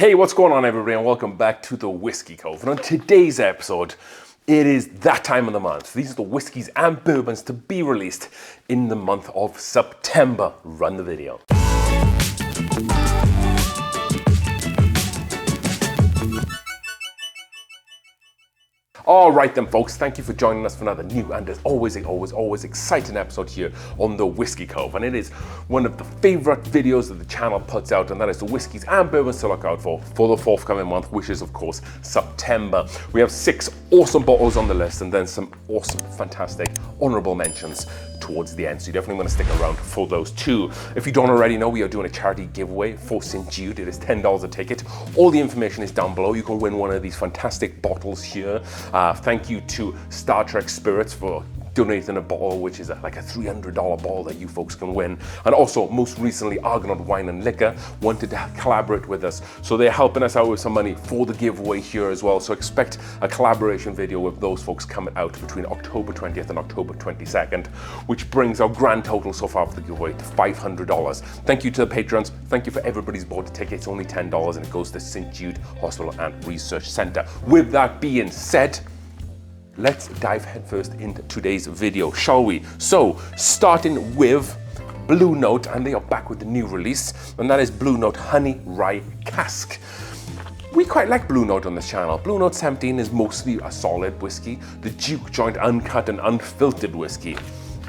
Hey, what's going on everybody, and welcome back to the Whiskey Cove. And on today's episode, it is that time of the month. These are the whiskeys and bourbons to be released in the month of September. Run the video. All right then folks, thank you for joining us for another new and as always exciting episode here on the Whiskey Cove. And it is one of the favorite videos that the channel puts out, and that is the whiskeys and bourbons to look out for the forthcoming month, which is of course September. We have 6 awesome bottles on the list and then some awesome, fantastic honorable mentions towards the end, so you definitely want to stick around for those too. If you don't already know, we are doing a charity giveaway for St. Jude. It is $10 a ticket. All the information is down below. You can win one of these fantastic bottles here. Thank you to Star Trek Spirits for donating a bottle, which is like a $300 bottle that you folks can win. And also, most recently, Argonaut Wine and Liquor wanted to collaborate with us, so they're helping us out with some money for the giveaway here as well. So expect a collaboration video with those folks coming out between October 20th and October 22nd, which brings our grand total so far for the giveaway to $500. Thank you to the patrons. Thank you for everybody's bought a ticket. It's only $10 and it goes to St. Jude Hospital and Research Center. With that being said, let's dive headfirst into today's video, shall we? So, starting with Blue Note, and they are back with the new release, and that is Blue Note Honey Rye Cask. We quite like Blue Note on this channel. Blue Note 17 is mostly a solid whiskey. The Duke Joint uncut and unfiltered whiskey,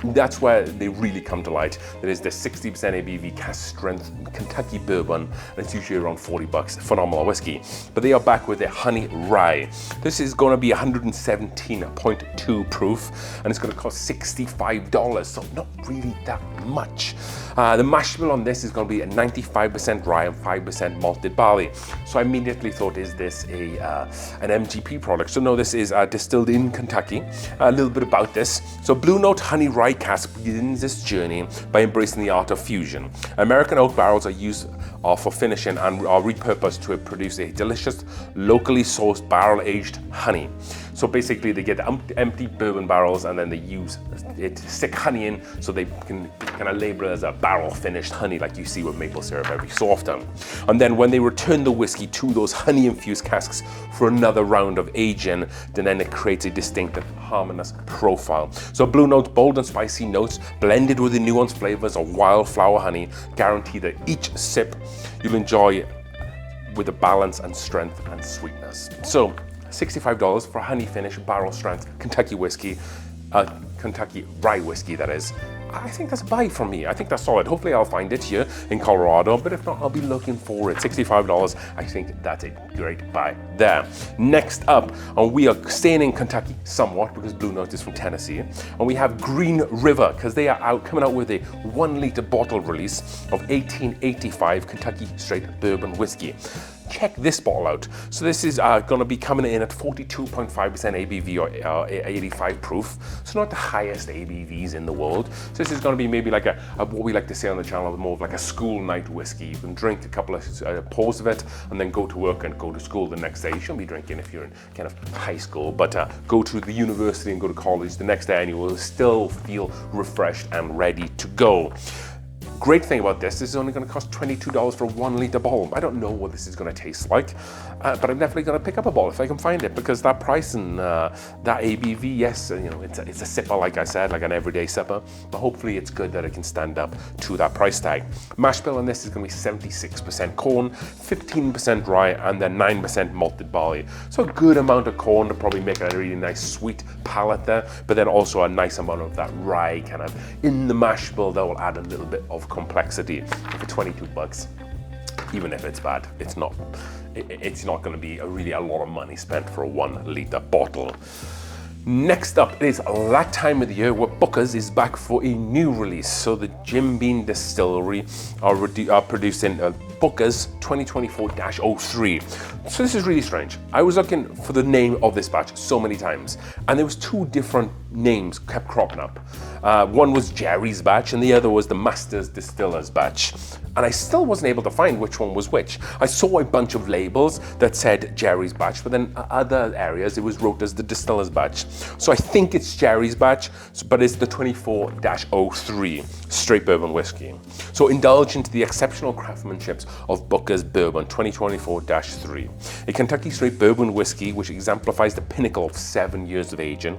that's where they really come to light. There is the 60% ABV cask strength Kentucky bourbon, and it's usually around $40. Phenomenal whiskey. But they are back with their Honey Rye. This is going to be 117.2 proof, and it's going to cost $65, so not really that much. The mash bill on this is going to be a 95% rye and 5% malted barley. So I immediately thought, is this an MGP product? So no, this is distilled in Kentucky. A little bit about this. So Blue Note Honey Rye Cask begins this journey by embracing the art of fusion. American oak barrels are used for finishing and are repurposed to produce a delicious, locally sourced barrel-aged honey. So basically they get empty bourbon barrels and then they use it to stick honey in, so they can kind of label it as a barrel-finished honey like you see with maple syrup every so often. And then when they return the whiskey to those honey-infused casks for another round of aging, then it creates a distinctive, harmonious profile. So Blue Note's bold and spicy notes, blended with the nuanced flavors of wildflower honey, guarantee that each sip you'll enjoy with a balance and strength and sweetness. So $65 for a honey finish, barrel strength Kentucky whiskey, Kentucky rye whiskey that is. I think that's a buy from me. I think that's solid. Hopefully I'll find it here in Colorado, but if not, I'll be looking for it. $65, I think that's a great buy there. Next up, and we are staying in Kentucky somewhat because Blue Note is from Tennessee, and we have Green River, because they are coming out with a 1-liter bottle release of 1885 Kentucky straight bourbon whiskey. Check this bottle out. So this is going to be coming in at 42.5% ABV or 85 proof. So not the highest ABVs in the world. So this is going to be maybe like a what we like to say on the channel, more of like a school night whiskey. You can drink a couple of pours of it and then go to work and go to school the next day. You shouldn't be drinking if you're in kind of high school, but go to the university and go to college the next day and you will still feel refreshed and ready to go. Great thing about this is only going to cost $22 for a 1-liter bottle. I don't know what this is going to taste like, but I'm definitely going to pick up a bottle if I can find it, because that price and that ABV, yes, you know, it's a sipper, like I said, like an everyday sipper, but hopefully it's good that it can stand up to that price tag. Mash bill on this is going to be 76% corn, 15% rye, and then 9% malted barley. So a good amount of corn to probably make a really nice sweet palate there, but then also a nice amount of that rye kind of in the mash bill that will add a little bit of complexity. For $22, even if it's bad, it's not going to be a lot of money spent for a 1-liter bottle. Next up, it is that time of the year where Booker's is back for a new release. So the Jim Beam Distillery are producing Booker's 2024-03. So this is really strange. I was looking for the name of this batch so many times, and there was 2 different names kept cropping up. One was Jerry's batch and the other was the Master's Distiller's batch. And I still wasn't able to find which one was which. I saw a bunch of labels that said Jerry's batch, but then other areas it was wrote as the Distiller's batch. So I think it's Jerry's batch, but it's the 24-03 straight bourbon whiskey. So indulge into the exceptional craftsmanship of Booker's Bourbon 2024-3, a Kentucky straight bourbon whiskey which exemplifies the pinnacle of 7 years of aging,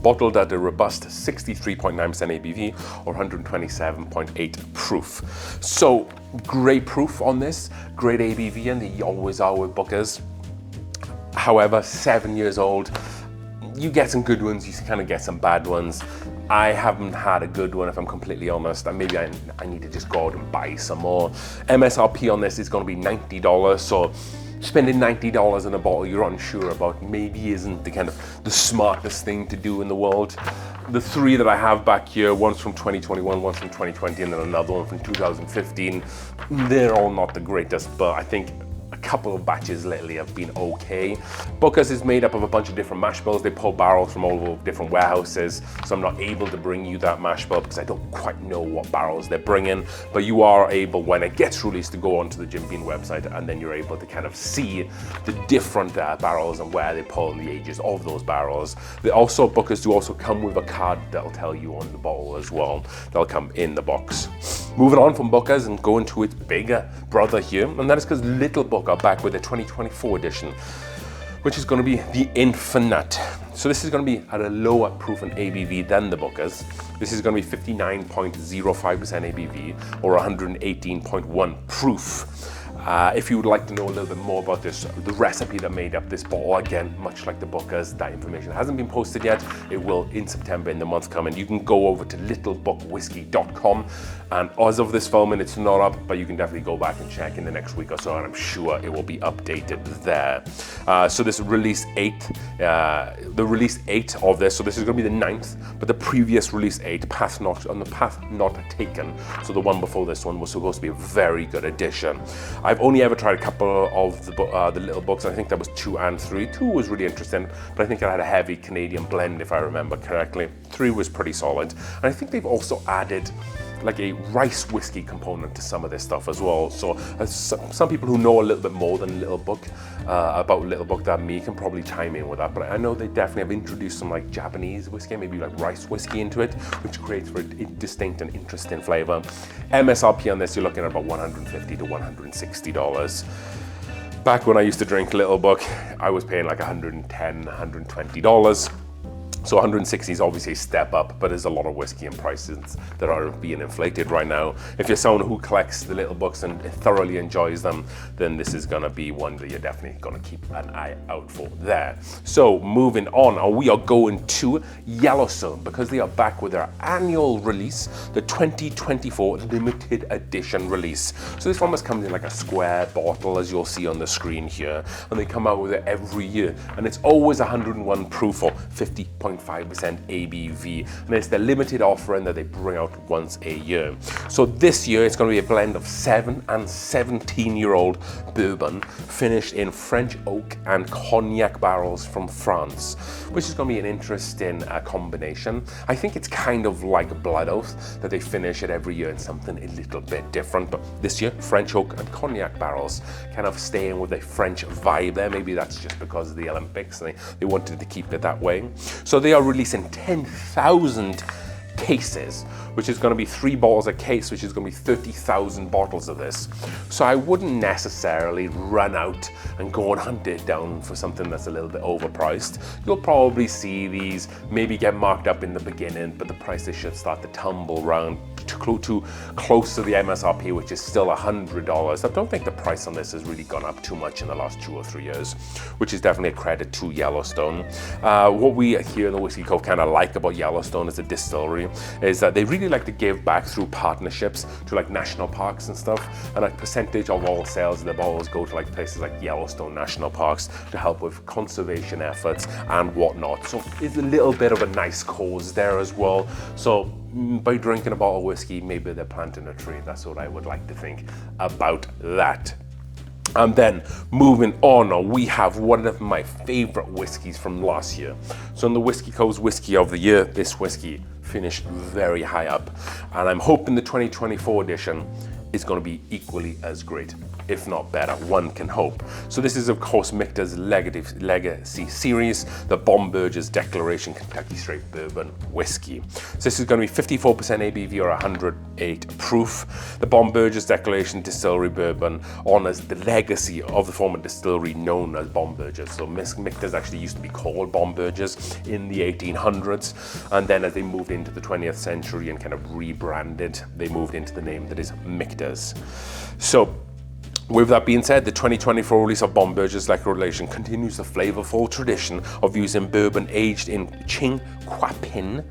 bottled at a robust 63.9% ABV or 127.8 proof. So great proof on this, great ABV, and they always are with Booker's. However, 7 years old, you get some good ones, you kind of get some bad ones. I haven't had a good one, if I'm completely honest, and maybe I need to just go out and buy some more. MSRP on this is going to be $90, so spending $90 on a bottle you're unsure about maybe isn't the smartest thing to do in the world. The three that I have back here, one's from 2021, one's from 2020, and then another one from 2015. They're all not the greatest, but I think a couple of batches lately have been okay. Booker's is made up of a bunch of different mash bills. They pull barrels from all over different warehouses, so I'm not able to bring you that mash bill because I don't quite know what barrels they're bringing, but you are able, when it gets released, to go onto the Jim Beam website, and then you're able to kind of see the different barrels and where they pull and the ages of those barrels. Booker's do also come with a card that'll tell you on the bottle as well. That'll come in the box. Moving on from Booker's and going to its bigger brother here, and that is because Little Book are back with the 2024 edition, which is going to be the Infinite. So this is going to be at a lower proof and ABV than the Booker's. This is going to be 59.05% ABV or 118.1 proof. If you would like to know a little bit more about this, the recipe that made up this bottle, again, much like the Booker's, that information hasn't been posted yet. It will in September, in the month coming. You can go over to littlebookwhiskey.com, and as of this filming, it's not up, but you can definitely go back and check in the next week or so, and I'm sure it will be updated there. So this release 8, the release 8 of this, so this is going to be the 9th, but the previous release 8, Path Not Taken, so the one before this one was supposed to be a very good addition. I've only ever tried a couple of the little books. I think that was 2 and 3. 2 was really interesting, but I think it had a heavy Canadian blend, if I remember correctly. 3 was pretty solid. And I think they've also added like a rice whiskey component to some of this stuff as well. So some people who know a little bit more than Little Book about Little Book than me can probably chime in with that. But I know they definitely have introduced some like Japanese whiskey, maybe like rice whiskey into it, which creates for a distinct and interesting flavor. MSRP on this, you're looking at about $150 to $160. Back when I used to drink Little Book, I was paying like $110, $120. So 160 is obviously a step up, but there's a lot of whiskey and prices that are being inflated right now. If you're someone who collects the little books and thoroughly enjoys them, then this is gonna be one that you're definitely gonna keep an eye out for there. So moving on, we are going to Yellowstone because they are back with their annual release, the 2024 limited edition release. So this one must come in like a square bottle, as you'll see on the screen here, and they come out with it every year, and it's always 101 proof or 50.5% ABV, and it's the limited offering that they bring out once a year. So this year it's going to be a blend of 7 and 17-year-old bourbon finished in French oak and cognac barrels from France, which is going to be an interesting combination. I think it's kind of like Blood Oath that they finish it every year in something a little bit different, but this year French oak and cognac barrels, kind of staying with a French vibe there. Maybe that's just because of the Olympics and they wanted to keep it that way. So they are releasing 10,000 cases, which is going to be 3 bottles a case, which is going to be 30,000 bottles of this. So I wouldn't necessarily run out and go and hunt it down for something that's a little bit overpriced. You'll probably see these maybe get marked up in the beginning, but the prices should start to tumble around too close to the MSRP, which is still $100. I don't think the price on this has really gone up too much in the last 2 or 3 years, which is definitely a credit to Yellowstone. What we here in the Whiskey Cove kind of like about Yellowstone as a distillery is that they really like to give back through partnerships to like national parks and stuff, and a percentage of all sales of the bottles go to like places like Yellowstone National Parks to help with conservation efforts and whatnot. So it's a little bit of a nice cause there as well. So by drinking a bottle of whiskey, maybe they're planting a tree. That's what I would like to think about that. And then Moving on, we have one of my favorite whiskeys from last year. So in the Whiskey Cove's Whiskey of the Year, this whiskey finished very high up, and I'm hoping the 2024 edition is going to be equally as great, if not better. One can hope. So this is of course Michter's Legacy series, the Bomb Burgers Declaration Kentucky Straight Bourbon Whiskey. So this is going to be 54% ABV or 108 proof. The Bomb Burgers Declaration Distillery Bourbon honors the legacy of the former distillery known as Bomb Burgers. So Michter's actually used to be called Bomb Burgers in the 1800s, and then as they moved into the 20th century and kind of rebranded, they moved into the name that is Michter's. So with that being said, the 2024 release of Bomb Burgers Declaration continues the flavorful tradition of using bourbon aged in Chinquapin,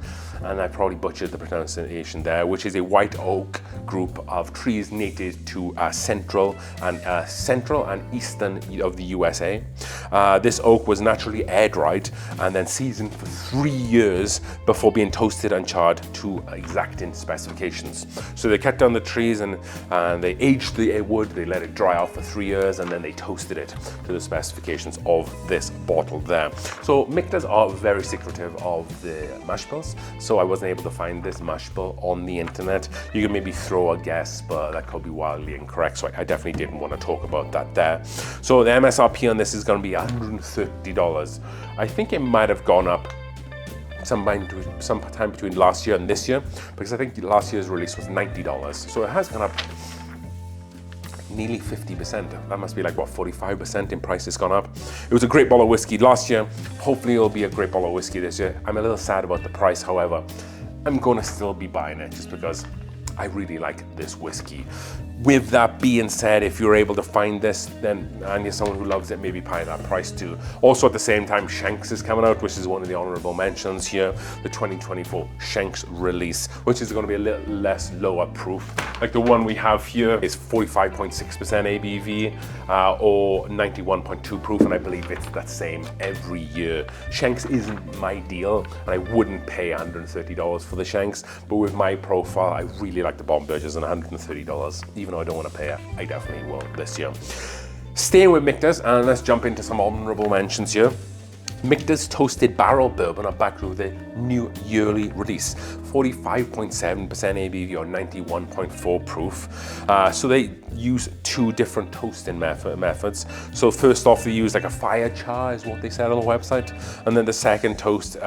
and I probably butchered the pronunciation there, which is a white oak group of trees native to central and eastern of the USA. This oak was naturally air dried and then seasoned for 3 years before being toasted and charred to exacting specifications. So they cut down the trees and they aged the wood, they let it dry out for 3 years, and then they toasted it to the specifications of this bottle there. So Michter's are very secretive of the mash bills, so I wasn't able to find this mash bill on the internet. You can maybe throw a guess, but that could be wildly incorrect, so I definitely didn't want to talk about that there. So the MSRP on this is going to be $130. I think it might have gone up sometime between last year and this year, because I think last year's release was $90. So it has gone up nearly 50%. That must be like, what, 45% in price it's gone up. It was a great bottle of whiskey last year. Hopefully it'll be a great bottle of whiskey this year. I'm a little sad about the price, however. I'm gonna still be buying it just because I really like this whiskey. With that being said, if you're able to find this, then and you're someone who loves it, maybe pay that price too. Also at the same time, Shanks is coming out, which is one of the honorable mentions here. The 2024 Shanks release, which is going to be a little less lower proof. Like the one we have here is 45.6% ABV or 91.2 proof, and I believe it's the same every year. Shanks isn't my deal, and I wouldn't pay $130 for the Shanks, but with my profile, I really like the Bomb Burgers, and $130. Even though I don't want to pay it, I definitely will this year. Staying with Michter's, and let's jump into some honorable mentions here. Michter's Toasted Barrel Bourbon are back with a new yearly release, 45.7% ABV or 91.4 proof. So they use two different toasting methods. So first off, they use like a fire char is what they said on the website, and then the second toast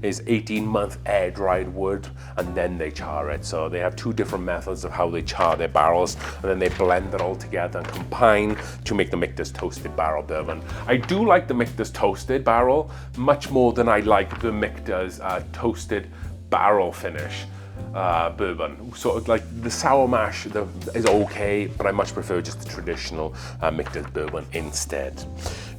is 18-month air-dried wood, and then they char it. So they have two different methods of how they char their barrels, and then they blend it all together and combine to make the Michter's Toasted Barrel Bourbon. I do like the Michter's Toasted Barrel much more than I like the Michter's Toasted Barrel Finish bourbon. So like the sour mash is okay, but I much prefer just the traditional Michter's bourbon instead.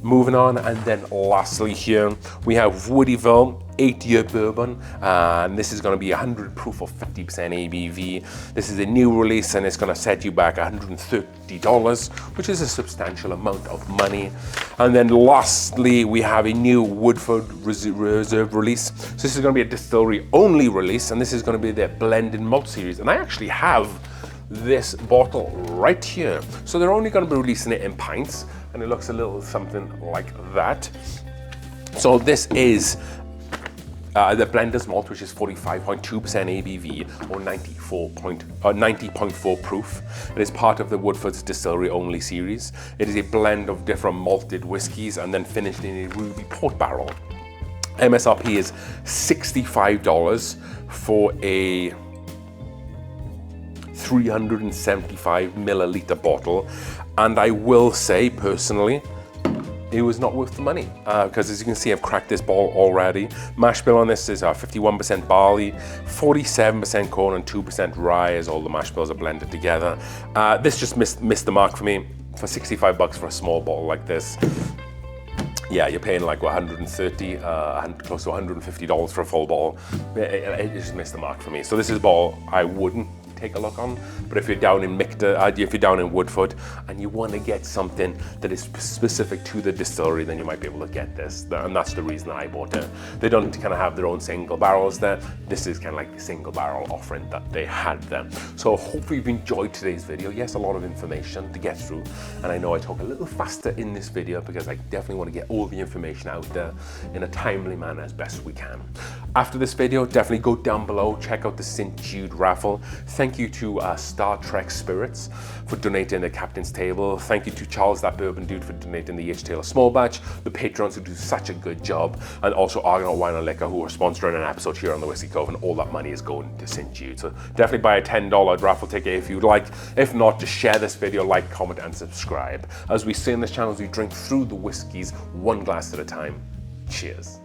Moving on, and then lastly here we have Woodyville 8-year bourbon, and this is going to be 100 proof of 50% ABV. This is a new release, and it's going to set you back $130, which is a substantial amount of money. And then lastly, we have a new Woodford Reserve release. So this is going to be a distillery only release, and this is going to be their blended malt series. And I actually have this bottle right here. So they're only going to be releasing it in pints, and it looks a little something like that. So this is the Blender's Malt, which is 45.2% ABV or 90.4 proof. It is part of the Woodford's Distillery Only series. It is a blend of different malted whiskies and then finished in a ruby port barrel. MSRP is $65 for a 375 milliliter bottle, and I will say personally, it was not worth the money because as you can see, I've cracked this bottle already. Mash bill on this is 51% barley, 47% corn, and 2% rye, as all the mash bills are blended together. This just missed the mark for me. For $65 for a small bottle like this, yeah, you're paying like $130, close to $150 for a full bottle. It just missed the mark for me. So this is a bottle I wouldn't take a look on. But if you're down in if you're down in Woodford and you want to get something that is specific to the distillery, then you might be able to get this. And that's the reason I bought it. They don't kind of have their own single barrels there. This is kind of like the single barrel offering that they had there. So hopefully you've enjoyed today's video. Yes, a lot of information to get through. And I know I talk a little faster in this video because I definitely want to get all the information out there in a timely manner as best we can. After this video, definitely go down below, check out the St. Jude raffle. Thank you to Star Trek Spirits for donating the captain's table. Thank you to Charles, that bourbon dude, for donating the H. Taylor small batch, the patrons who do such a good job, and also Argonaut Wine and Liquor, who are sponsoring an episode here on the Whiskey Cove, and all that money is going to St. Jude. So definitely buy a $10 raffle ticket if you'd like. If not, just share this video, like, comment, and subscribe. As we say in this channel, as we drink through the whiskeys one glass at a time. Cheers.